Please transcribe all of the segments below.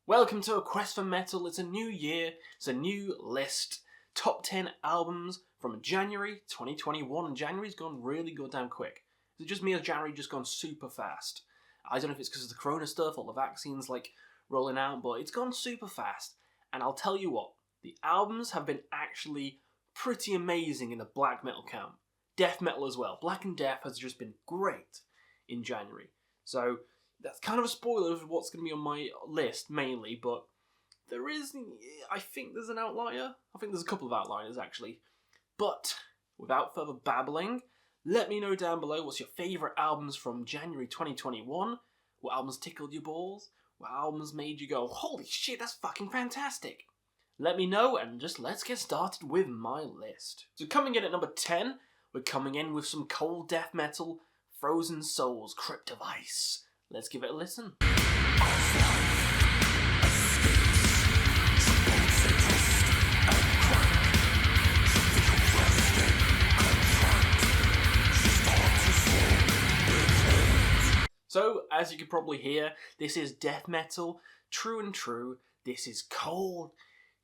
Welcome to A Quest for Metal. It's a new year, it's a new list. Top 10 albums from January 2021, and January's gone really goddamn quick. Is it just me or January just gone super fast? I don't know if it's because of the corona stuff, all the vaccines rolling out, but it's gone super fast. And I'll tell you what, the albums have been actually pretty amazing in the black metal camp. Death metal as well. Black and Death has just been great in January. So that's kind of a spoiler of what's going to be on my list, mainly, but I think there's an outlier. I think there's a couple of outliers, actually. But without further babbling, let me know down below what's your favourite albums from January 2021. What albums tickled your balls? What albums made you go, holy shit, that's fucking fantastic? Let me know, and just let's get started with my list. So coming in at number 10, we're coming in with some cold death metal, Frozen Souls, Crypt of Ice. Let's give it a listen. So, as you can probably hear, this is death metal, true and true. This is cold,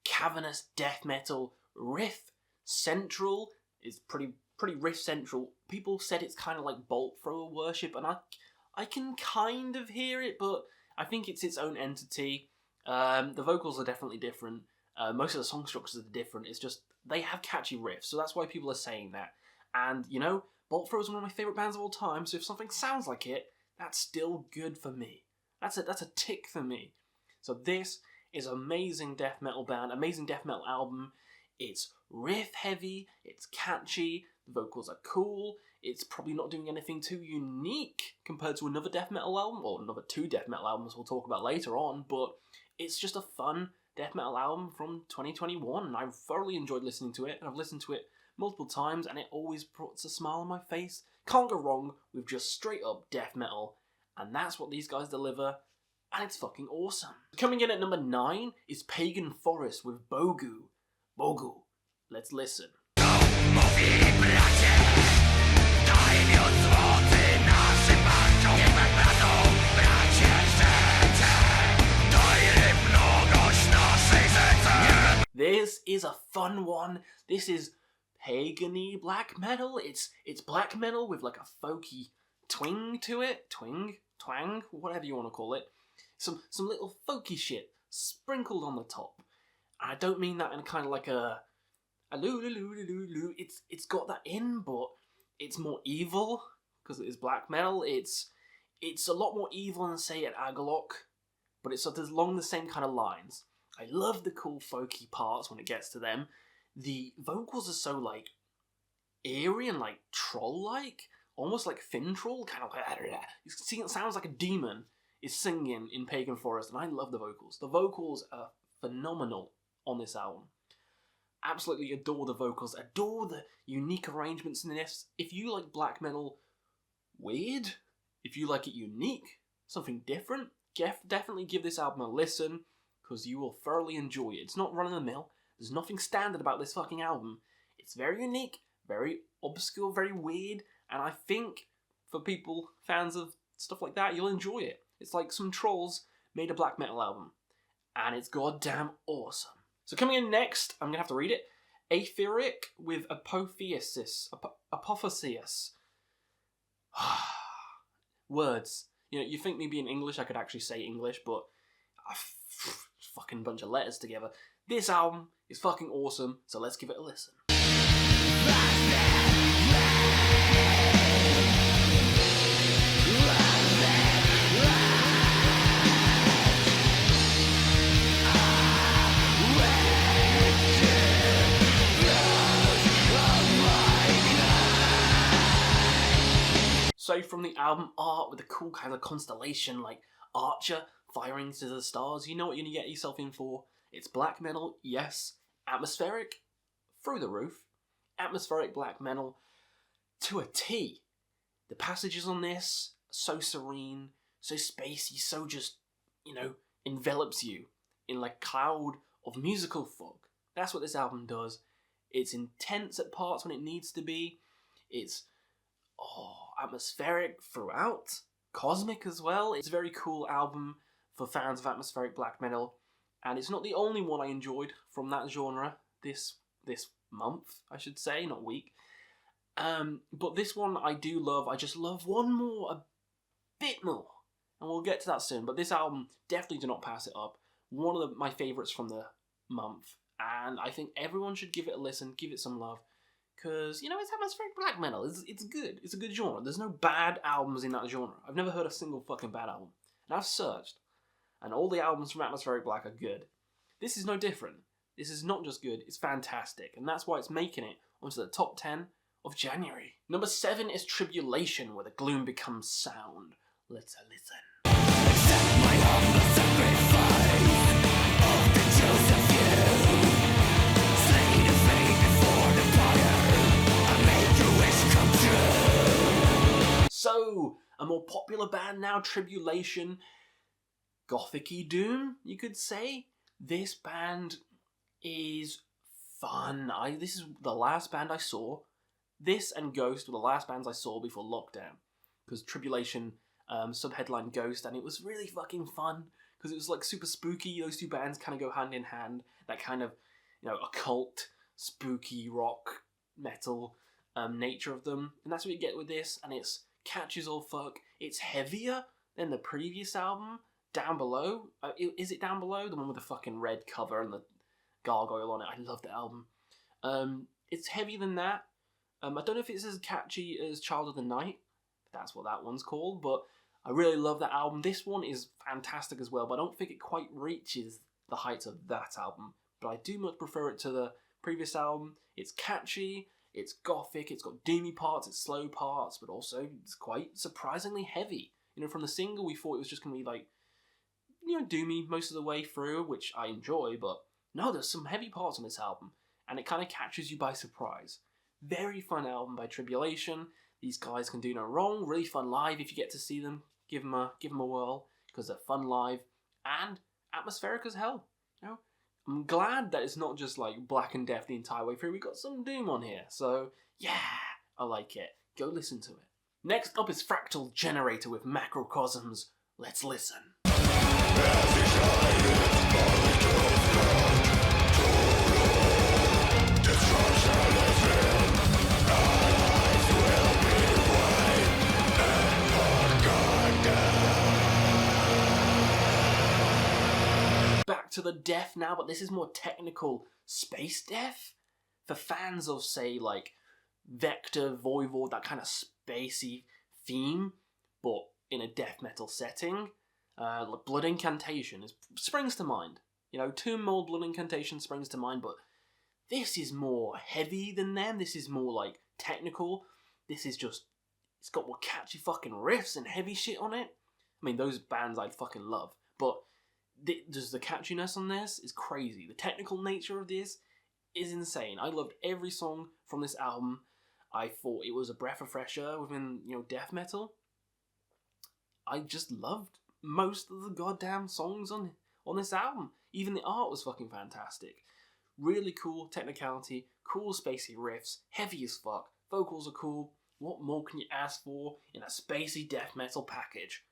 cavernous death metal, riff central. It's pretty riff central. People said it's kind of like bolt thrower worship, and I can kind of hear it, but I think it's its own entity. The vocals are definitely different. Most of the song structures are different. It's just, they have catchy riffs, so that's why people are saying that. And, you know, Bolt Thrower is one of my favourite bands of all time, so if something sounds like it, that's still good for me. That's a tick for me. So this is amazing death metal band, amazing death metal album. It's riff heavy, it's catchy, the vocals are cool, it's probably not doing anything too unique compared to another death metal album, or another two death metal albums we'll talk about later on, but it's just a fun death metal album from 2021, and I've thoroughly enjoyed listening to it, and I've listened to it multiple times, and it always puts a smile on my face. Can't go wrong with just straight up death metal, and that's what these guys deliver, and it's fucking awesome. Coming in at number 9 is Pagan Forest with Bogu. Bogu. Let's listen. This is a fun one. This is pagan-y black metal. It's black metal with like a folky twang to it. Twang, whatever you want to call it. Some little folky shit sprinkled on the top. And I don't mean that in kind of like a loo. It's got that in, but it's more evil because it is black metal. It's a lot more evil than, say, an Aghanon, but it's along the same kind of lines. I love the cool folky parts when it gets to them. The vocals are so like eerie and like troll-like, almost like Fintroll, kind of like it sounds like a demon is singing in Pagan Forest, and I love the vocals. The vocals are phenomenal on this album. Absolutely adore the vocals, adore the unique arrangements in this. If you like black metal weird, if you like it unique, something different, definitely give this album a listen, because you will thoroughly enjoy it. It's not run-of-the-mill. There's nothing standard about this fucking album. It's very unique, very obscure, very weird, and I think for people, fans of stuff like that, you'll enjoy it. It's like some trolls made a black metal album, and it's goddamn awesome. So coming in next, I'm going to have to read it, Aethyrick with Apotheosis. Apotheosis. Words. You know, you think me being English, I could actually say English, but fucking bunch of letters together. This album is fucking awesome, so let's give it a listen. So from the album art with the cool kind of constellation like Archer firing to the stars, you know what you're going to get yourself in for. It's black metal, yes. Atmospheric, through the roof. Atmospheric black metal to a T. The passages on this are so serene, so spacey, so just, you know, envelops you in like a cloud of musical fog. That's what this album does. It's intense at parts when it needs to be. It's atmospheric throughout. Cosmic as well. It's a very cool album for fans of atmospheric black metal, and it's not the only one I enjoyed from that genre this month, I should say, not week. But this one I do love. I just love one more, a bit more, and we'll get to that soon. But this album, definitely do not pass it up. One of my favourites from the month, and I think everyone should give it a listen, give it some love, because, you know, it's atmospheric black metal. It's good. It's a good genre. There's no bad albums in that genre. I've never heard a single fucking bad album. And I've searched, and all the albums from atmospheric black are good. This is no different. This is not just good, it's fantastic, and that's why it's making it onto the top 10 of January. Number 7 is Tribulation, where the gloom becomes sound. Let's listen. Accept my humble sacrifice of the chosen few. Slain in faith before the fire, I make your wish come true. So, a more popular band now, Tribulation. Gothic-y doom, you could say. This band is fun. This is the last band I saw. This and Ghost were the last bands I saw before lockdown, because Tribulation sub-headline Ghost, and it was really fucking fun because it was like super spooky. Those two bands kind of go hand in hand. That kind of, you know, occult, spooky rock metal nature of them, and that's what you get with this. And it's catchy as all fuck. It's heavier than the previous album. Down Below, is it Down Below? The one with the fucking red cover and the gargoyle on it. I love the album. It's heavier than that. I don't know if it's as catchy as Child of the Night. That's what that one's called, but I really love that album. This one is fantastic as well, but I don't think it quite reaches the heights of that album. But I do much prefer it to the previous album. It's catchy, it's gothic, it's got doomy parts, it's slow parts, but also it's quite surprisingly heavy. You know, from the single we thought it was just going to be like, you know, doomy most of the way through, which I enjoy, but no, there's some heavy parts on this album, and it kind of catches you by surprise. Very fun album by Tribulation. These guys can do no wrong. Really fun live if you get to see them. Give them a whirl, because they're fun live and atmospheric as hell. You know, I'm glad that it's not just like black and death the entire way through. We got some doom on here, so yeah, I like it. Go listen to it. Next up is Fractal Generator with Macrocosms. Let's listen. Back to the death now, but this is more technical space death. For fans of, say, like Vector, Voivod, that kind of spacey theme, but in a death metal setting. Like Blood Incantation springs to mind. You know, Tomb Mold, Blood Incantation springs to mind, but this is more heavy than them. This is more like technical. This is just, it's got more catchy fucking riffs and heavy shit on it. I mean, those bands I'd fucking love, but just the catchiness on this is crazy. The technical nature of this is insane. I loved every song from this album. I thought it was a breath of fresh air within, you know, death metal. I just loved most of the goddamn songs on this album. Even the art was fucking fantastic. Really cool technicality, cool spacey riffs, heavy as fuck, vocals are cool. What more can you ask for in a spacey death metal package?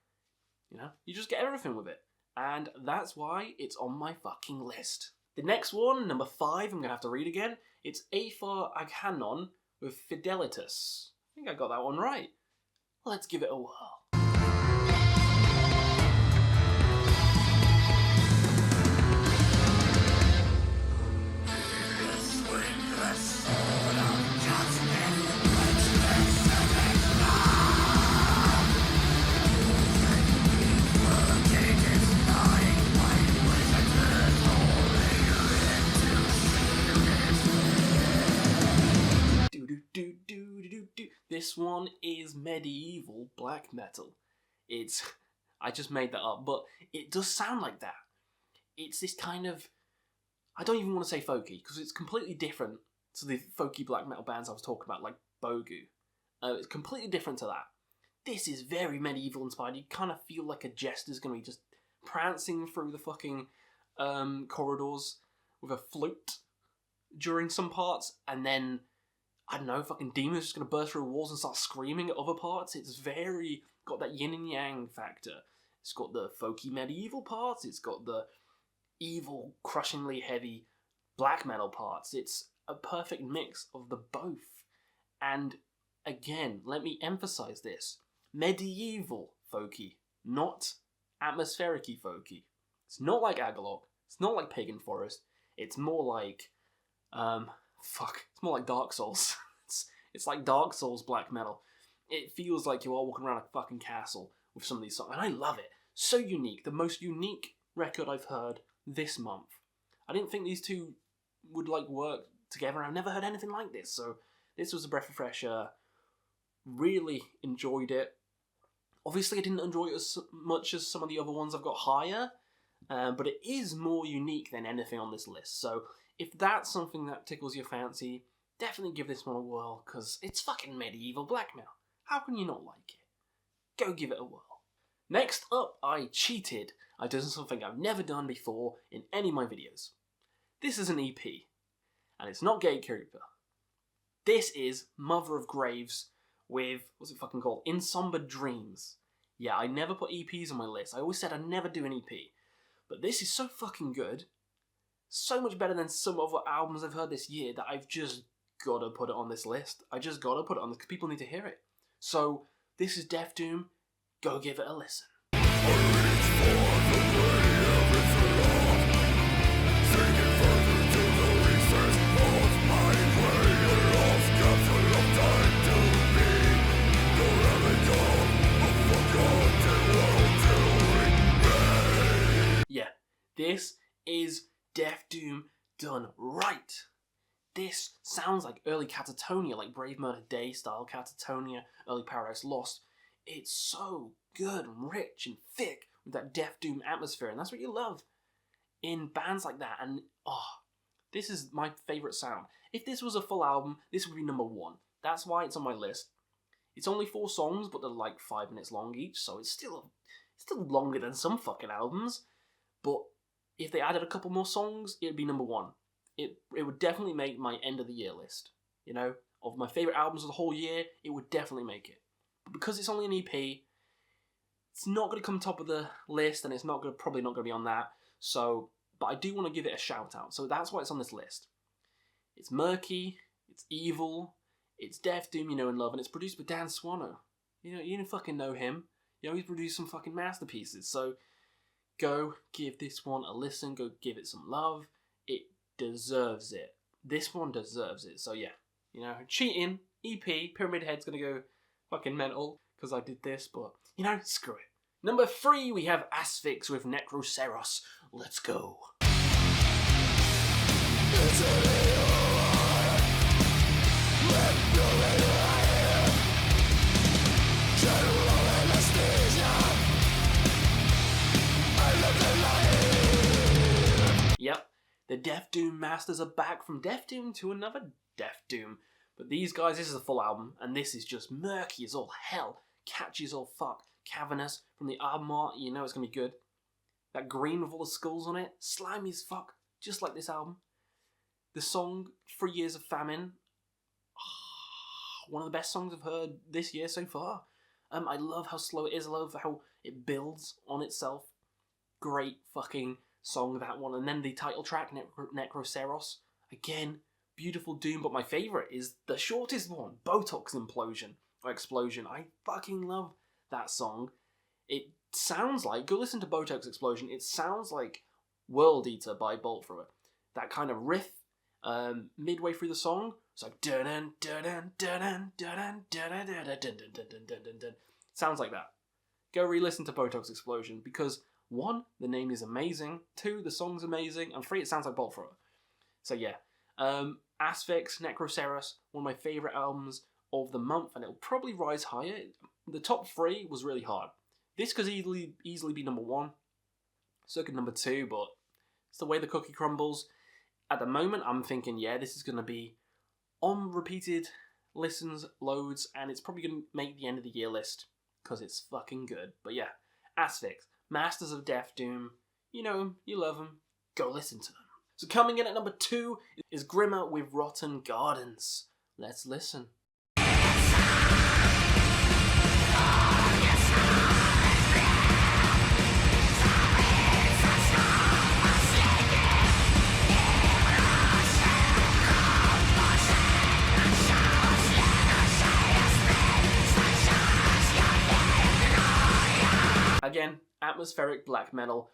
You know, you just get everything with it. And that's why it's on my fucking list. The next one, number 5, I'm going to have to read again. It's Athar Aghanon with Fedilitas. I think I got that one right. Let's give it a whirl. This one is medieval black metal. I just made that up, but it does sound like that. It's this kind of, I don't even want to say folky, because it's completely different to the folky black metal bands I was talking about, like Bogu. It's completely different to that. This is very medieval inspired. You kind of feel like a jester's going to be just prancing through the fucking corridors with a flute during some parts, and then, I don't know, fucking demons just going to burst through walls and start screaming at other parts. It's very got that yin and yang factor. It's got the folky medieval parts. It's got the evil, crushingly heavy black metal parts. It's a perfect mix of the both. And again, let me emphasize this. Medieval folky, not atmospheric-y folky. It's not like Aghanon. It's not like Pagan Forest. It's more like, it's more like Dark Souls. It's like Dark Souls black metal. It feels like you are walking around a fucking castle with some of these songs, and I love it. So unique. The most unique record I've heard this month. I didn't think these two would work together. I've never heard anything like this, so this was a breath of fresh air. Really enjoyed it. Obviously, I didn't enjoy it as much as some of the other ones I've got higher, but it is more unique than anything on this list. So if that's something that tickles your fancy, definitely give this one a whirl, because it's fucking medieval blackmail. How can you not like it? Go give it a whirl. Next up, I cheated. I did something I've never done before in any of my videos. This is an EP, and it's not Gatekeeper. This is Mother of Graves with, what's it fucking called? In Somber Dreams. Yeah, I never put EPs on my list. I always said I'd never do an EP. But this is so fucking good. So much better than some other albums I've heard this year that I've just gotta put it on this list. I just gotta put it on this because people need to hear it. So, this is Death Doom. Go give it a listen. Yeah, this is Death Doom done right. This sounds like early Catatonia, like Brave Murder Day style Catatonia, early Paradise Lost. It's so good and rich and thick with that Death Doom atmosphere, and that's what you love in bands like that. And this is my favourite sound. If this was a full album, this would be number 1. That's why it's on my list. It's only 4 songs, but they're like 5 minutes long each, so it's still longer than some fucking albums. But if they added a couple more songs, it'd be number 1. It would definitely make my end of the year list. You know, of my favourite albums of the whole year, it would definitely make it. But because it's only an EP, it's not going to come top of the list, and it's probably not going to be on that. So, but I do want to give it a shout out. So that's why it's on this list. It's murky, it's evil, it's Death Doom, you know and love, and it's produced by Dan Swano. You fucking know him. He's produced some fucking masterpieces. So go give this one a listen. Go give it some love. It deserves it. This one deserves it. So yeah, cheating, EP, Pyramid Head's going to go fucking mental because I did this, but screw it. Number 3, we have Asphyx with Necroceros. Let's go. Yep, the Death Doom masters are back from Death Doom to another Death Doom. But these guys, this is a full album, and this is just murky as all hell, catchy as all fuck. Cavernous from the album art, it's gonna be good. That green with all the skulls on it, slimy as fuck, just like this album. The song 3 Years of Famine, one of the best songs I've heard this year so far. I love how slow it is, I love how it builds on itself. Great fucking song, that one. And then the title track, Necroceros, again, beautiful doom, but my favourite is the shortest one, Botox Explosion. I fucking love that song. It sounds like, go listen to Botox Explosion, it sounds like World Eater by Bolt Thrower. That kind of riff, midway through the song, it's like dun dun dun dun dun dun dun dun dun. Sounds like that. Go re-listen to Botox Explosion because 1, the name is amazing, 2, the song's amazing, and 3, it sounds like Bolt Thrower. So yeah, Asphyx, Necroceros, one of my favourite albums of the month, and it'll probably rise higher. The top 3 was really hard. This could easily be number 1, circa number 2, but it's the way the cookie crumbles. At the moment, I'm thinking, yeah, this is going to be on repeated listens loads, and it's probably going to make the end of the year list, because it's fucking good. But yeah, Asphyx, Masters of Death Doom, you know them, you love them, go listen to them. So coming in at number 2 is Grima with Rotten Gardens. Let's listen. atmospheric black metal.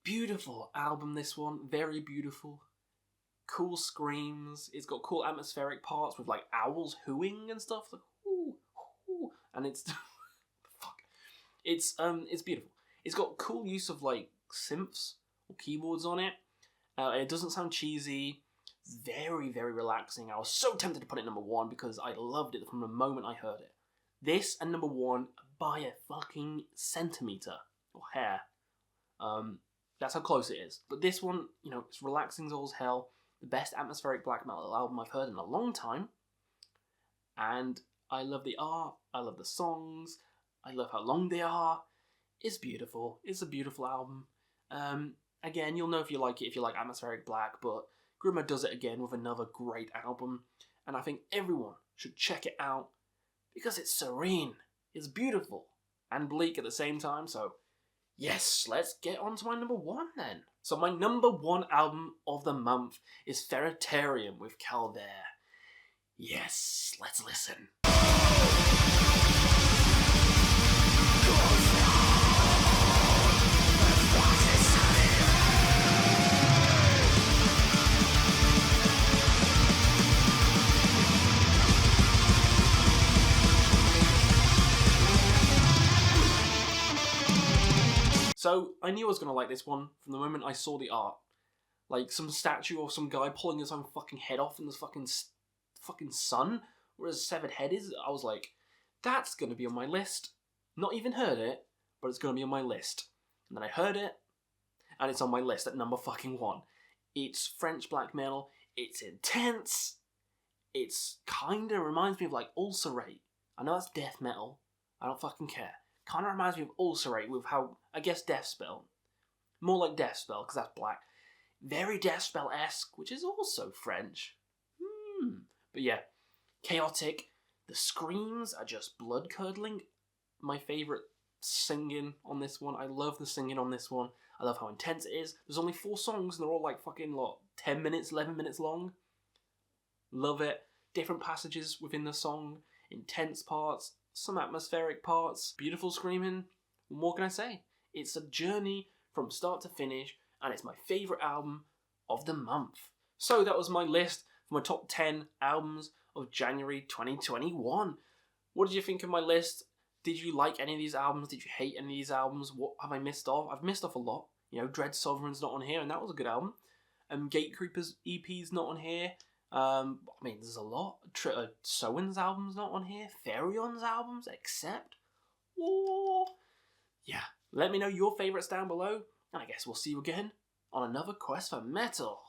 Beautiful album, this one. Very beautiful. Cool screams. It's got cool atmospheric parts with like owls hooing and stuff. Like, ooh, ooh. And it's fuck. It's beautiful. It's got cool use of like synths or keyboards on it. It doesn't sound cheesy. Very, very relaxing. I was so tempted to put it number 1 because I loved it from the moment I heard it. This and number 1 by a fucking centimetre or hair. That's how close it is. But this one, you know, it's relaxing as all as hell. The best atmospheric black metal album I've heard in a long time. And I love the art. I love the songs. I love how long they are. It's beautiful. It's a beautiful album. Again, you'll know if you like it if you like atmospheric black, but Grima does it again with another great album. And I think everyone should check it out because it's serene. It's beautiful. And bleak at the same time, so yes, let's get on to my number 1 then. So my number 1 album of the month is Ferriterium with Calvaire. Yes, let's listen. So, I knew I was going to like this one from the moment I saw the art. Like, some statue or some guy pulling his own fucking head off in this fucking sun, where his severed head is. I was like, that's going to be on my list. Not even heard it, but it's going to be on my list. And then I heard it, and it's on my list at number fucking 1. It's French black metal. It's intense. It's kind of reminds me of, like, Ulcerate. I know that's death metal. I don't fucking care. Kind of reminds me of Ulcerate with how, I guess, Deathspell. More like Deathspell, because that's black. Very Deathspell-esque, which is also French. But yeah, chaotic. The screams are just blood-curdling. My favourite singing on this one. I love the singing on this one. I love how intense it is. There's only 4 songs, and they're all like fucking, 10 minutes, 11 minutes long. Love it. Different passages within the song. Intense parts. Some atmospheric parts, beautiful screaming. What more can I say? It's a journey from start to finish, and it's my favourite album of the month. So that was my list for my top 10 albums of January 2021. What did you think of my list? Did you like any of these albums? Did you hate any of these albums? What have I missed off? I've missed off a lot. You know, Dread Sovereign's not on here, and that was a good album. Gatecreeper's EP's not on here. I mean, there's a lot. Sowen's album's not on here. Therion's albums, except. Oh, yeah. Let me know your favourites down below, and I guess we'll see you again on another quest for metal.